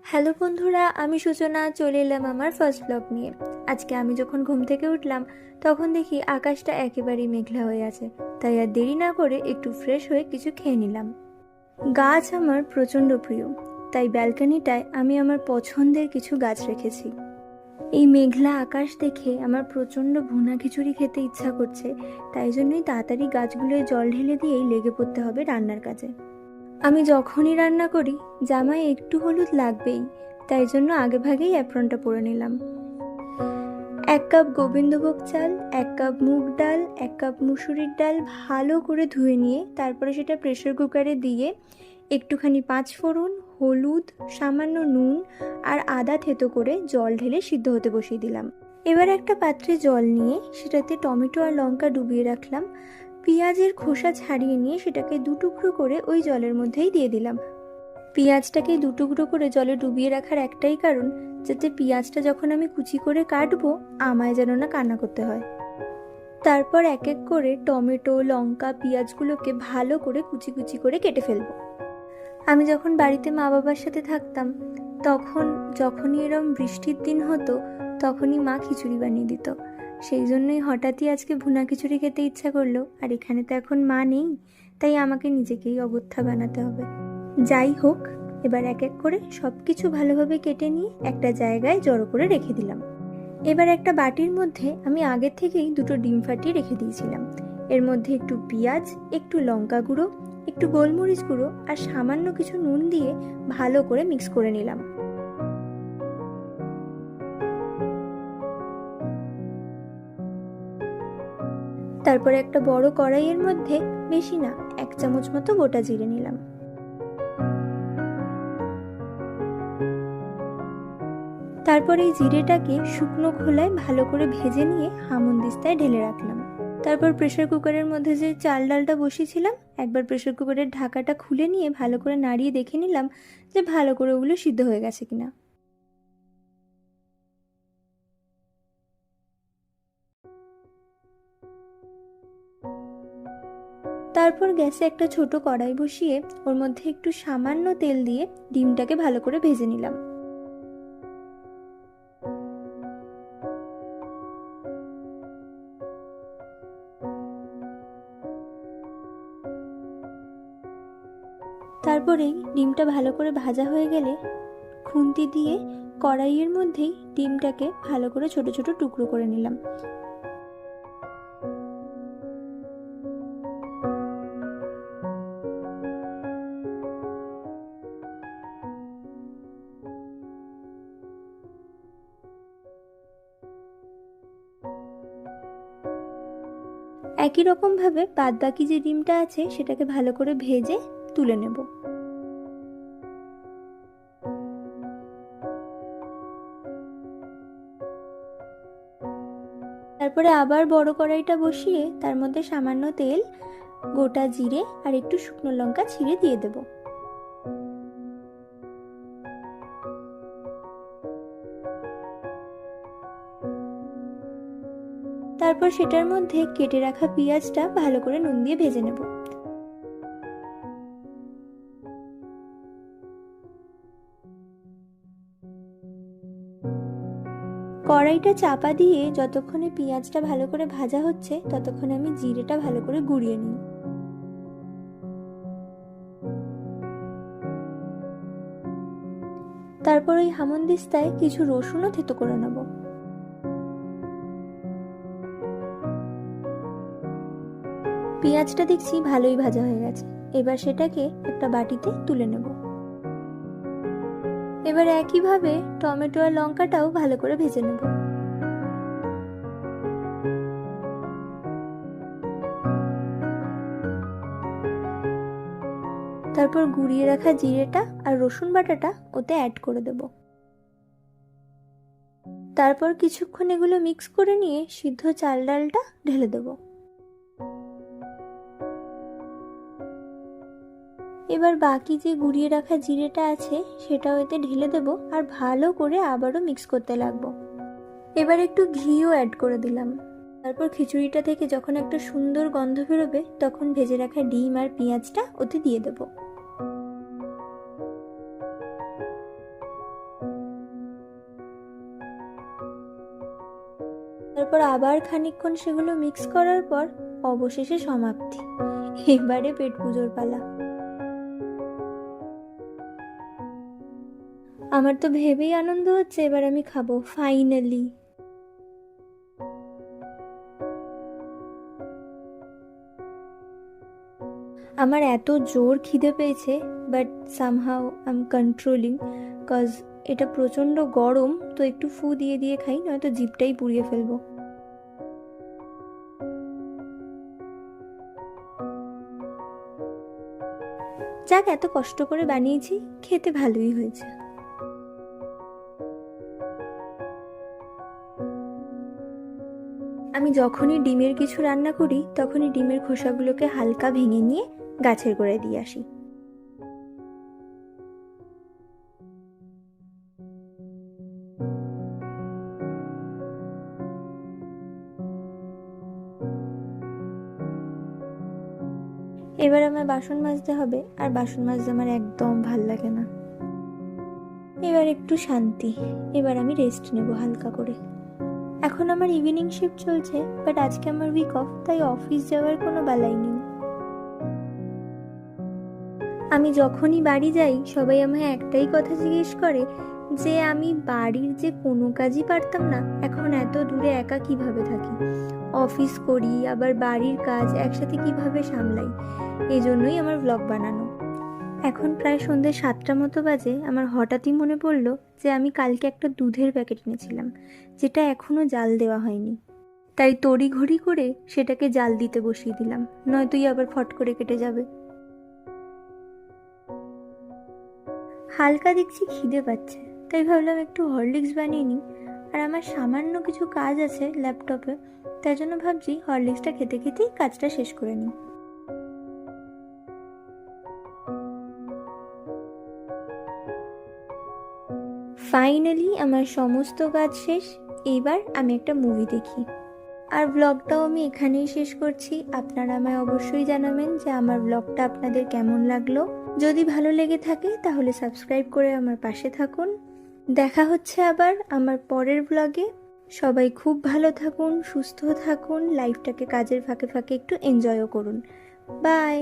Hello বন্ধুরা, আমি সূচনা চলে এলাম আমার ফার্স্ট ব্লগ নিয়ে। আজকে আমি যখন ঘুম থেকে উঠলাম তখন দেখি আকাশটা একেবারেই মেঘলা হয়ে আছে। তাই আর দেরি না করে একটু ফ্রেশ হয়ে কিছু খেয়ে নিলাম। গাছ আমার প্রচণ্ড প্রিয়, তাই ব্যালকনিটায় আমি আমার পছন্দের কিছু গাছ রেখেছি। এই মেঘলা আকাশ দেখে আমার প্রচণ্ড ভুনা খিচুড়ি খেতে ইচ্ছা করছে, তাই জন্যই তাড়াতাড়ি গাছগুলোয় জল ঢেলে দিয়েই লেগে পড়তে হবে রান্নার কাজে। আমি যখনই রান্না করি জামায় একটু হলুদ লাগবেই, তাই জন্য আগেভাগেই অ্যাপ্রনটা পরে নিলাম। 1 কাপ গোবিন্দভোগ চাল, 1 কাপ মুগ ডাল, 1 কাপ মুসুরির ডাল ভালো করে ধুয়ে নিয়ে তারপরে সেটা প্রেসার কুকারে দিয়ে একটুখানি 5 ফোড়ন, হলুদ, সামান্য নুন আর আদা থেতো করে জল ঢেলে সিদ্ধ হতে বসিয়ে দিলাম। এবার একটা পাত্রে জল নিয়ে সেটাতে টমেটো আর লঙ্কা ডুবিয়ে রাখলাম। পেঁয়াজের খোসা ছাড়িয়ে নিয়ে সেটাকে 2 টুকরো করে ওই জলের মধ্যেই দিয়ে দিলাম। পেঁয়াজটাকে 2 টুকরো করে জলে ডুবিয়ে রাখার একটাই কারণ, যাতে পেঁয়াজটা যখন আমি কুচি করে কাটবো আমায় যেন না কান্না করতে হয়। তারপর এক এক করে টমেটো, লঙ্কা, পেঁয়াজগুলোকে ভালো করে কুচি কুচি করে কেটে ফেলবো। আমি যখন বাড়িতে মা বাবার সাথে থাকতাম তখন যখনই এরম বৃষ্টির দিন হতো তখনই মা খিচুড়ি বানিয়ে দিত। সেই জন্যই হঠাৎই আজকে ভুনা খিচুড়ি খেতে ইচ্ছা করলো, আর এখানে তো এখন মা নেই, তাই আমাকে নিজেকেই অবস্থা বানাতে হবে। যাই হোক, এবার এক এক করে সব কিছু ভালোভাবে কেটে নিয়ে একটা জায়গায় জড়ো করে রেখে দিলাম। এবার একটা বাটির মধ্যে আমি আগের থেকেই 2টো ডিম ফাটিয়ে রেখে দিয়েছিলাম। এর মধ্যে একটু পেঁয়াজ, একটু লঙ্কা গুঁড়ো, একটু গোলমরিচ গুঁড়ো আর সামান্য কিছু নুন দিয়ে ভালো করে মিক্স করে নিলাম। তারপরে একটা বড় কড়াইয়ের মধ্যে বেশি না 1 চামচ মতো গোটা জিরে নিলাম। তারপর এই জিরেটাকে শুকনো খোলায় ভালো করে ভেজে নিয়ে হামুনদিস্তায় ঢেলে রাখলাম। তারপর প্রেসার কুকারের মধ্যে যে চাল ডালটা বসিয়েছিলাম একবার প্রেসার কুকারের ঢাকাটা খুলে নিয়ে ভালো করে নাড়িয়ে দেখে নিলাম যে ভালো করে ওগুলো সিদ্ধ হয়ে গেছে কিনা। তারপর গ্যাসে একটা ছোট কড়াই বসিয়ে ওর মধ্যে একটু সামান্য তেল দিয়ে ডিমটাকে ভালো করে ভেজে নিলাম। তারপরেই ডিমটা ভালো করে ভাজা হয়ে গেলে খুন্তি দিয়ে কড়াইয়ের মধ্যেই ডিমটাকে ভালো করে ছোট ছোট টুকরো করে নিলাম। একই রকম ভাবে বাদ বাকি যে ডিমটা আছে সেটাকে ভালো করে ভেজে তুলে নেব। তারপরে আবার বড় কড়াইটা বসিয়ে তার মধ্যে সামান্য তেল, গোটা জিরে আর একটু শুকনো লঙ্কা ছিঁড়ে দিয়ে দেব। তারপর সেটার মধ্যে কেটে রাখা পেঁয়াজটা ভালো করে নুন দিয়ে ভেজে নেব। কড়াইটা চাপা দিয়ে যতক্ষণে পেঁয়াজটা ভালো করে ভাজা হচ্ছে ততক্ষণে আমি জিরেটা ভালো করে গুঁড়িয়ে নিই। তারপর ওই হামনদিস্তায় কিছু রসুনও থেতো করে নেব। পেঁয়াজটা দেখছি ভালোই ভাজা হয়ে গেছে, এবার সেটাকে একটা বাটিতে তুলে নেব। এবার একইভাবে টমেটো আর লঙ্কাটাও ভালো করে ভেজে নেব। তারপর গুঁড়িয়ে রাখা জিরেটা আর রসুন বাটাটা ওতে অ্যাড করে দেব। তারপর কিছুক্ষণ এগুলো মিক্স করে নিয়ে সিদ্ধ চাল ডালটা ঢেলে দেব। এবার বাকি যে গুঁড়িয়ে রাখা জিরেটা আছে সেটাও এতে ঢেলে দেব আর ভালো করে আবারও মিক্স করতে লাগবো। এবার একটু ঘিও অ্যাড করে দিলাম। তারপর খিচুড়িটা থেকে যখন একটা সুন্দর গন্ধ বেরোবে তখন ভেজে রাখা ডিম আর পেঁয়াজটা ওতে দিয়ে দেব। তারপর আবার খানিকক্ষণ সেগুলো মিক্স করার পর অবশেষে সমাপ্তি। এবারে পেট পুজোর পালা। আমার তো ভেবেই আনন্দ হচ্ছে এবার আমি খাবো ফাইনালি। আমার এত জোর খিদে পেয়েছে, but somehow I am controlling, cause এটা প্রচণ্ড গরম, তো একটু ফু দিয়ে দিয়ে খাই, নয়তো জিভটাই পুড়িয়ে ফেলবো। যাক, এত কষ্ট করে বানিয়েছি, খেতে ভালোই হয়েছে। আমি যখনই ডিমের কিছু রান্না করি তখনই ডিমের খোসাগুলোকে হালকা ভেঙে নিয়ে গাছের গোড়ায় দিয়ে আসি। এবার আমার বাসন মাজতে হবে, আর বাসন মাজতে আমার একদম ভাল লাগে না। এবার একটু শান্তি, এবার আমি রেস্ট নেব হালকা করে। এখন আমার ইভিনিং শিফট চলছে, বাট আজকে আমার উইক অফ, তাই অফিস যাওয়ার কোনো বালাই নেই। আমি যখনই বাড়ি যাই সবাই আমায় একটাই কথা জিজ্ঞেস করে যে আমি বাড়ির যে কোনো কাজই পারতাম না, এখন এত দূরে একা কিভাবে থাকি, অফিস করি আবার বাড়ির কাজ একসাথে কিভাবে সামলাই। এই জন্যই আমার ব্লগ বানানো। এখন প্রায় সন্ধ্যে 7টা মতো বাজে। আমার হঠাৎই মনে পড়লো যে আমি কালকে একটা দুধের প্যাকেট এনেছিলাম, যেটা এখনও জাল দেওয়া হয়নি। তাই তড়িঘড়ি করে সেটাকে জাল দিতে বসিয়ে দিলাম, নয়তোই আবার ফট করে কেটে যাবে। হালকা দেখছি খিদে পাচ্ছে, তাই ভাবলাম একটু হরলিক্স বানিয়ে নিই। আর আমার সামান্য কিছু কাজ আছে ল্যাপটপে, তাই জন্য ভাবছি হরলিক্সটা খেতে খেতেই কাজটা শেষ করে নিই। ফাইনালি আমার সমস্ত কাজ শেষ। এইবার আমি একটা মুভি দেখি। আর ব্লগটাও আমি এখানেই শেষ করছি। আপনারা আমায় অবশ্যই জানাবেন যে আমার ব্লগটা আপনাদের কেমন লাগলো। যদি ভালো লেগে থাকে তাহলে সাবস্ক্রাইব করে আমার পাশে থাকুন। দেখা হচ্ছে আবার আমার পরের ব্লগে। সবাই খুব ভালো থাকুন, সুস্থ থাকুন, লাইফটাকে কাজের ফাঁকে ফাঁকে একটু এনজয়ও করুন। বাই।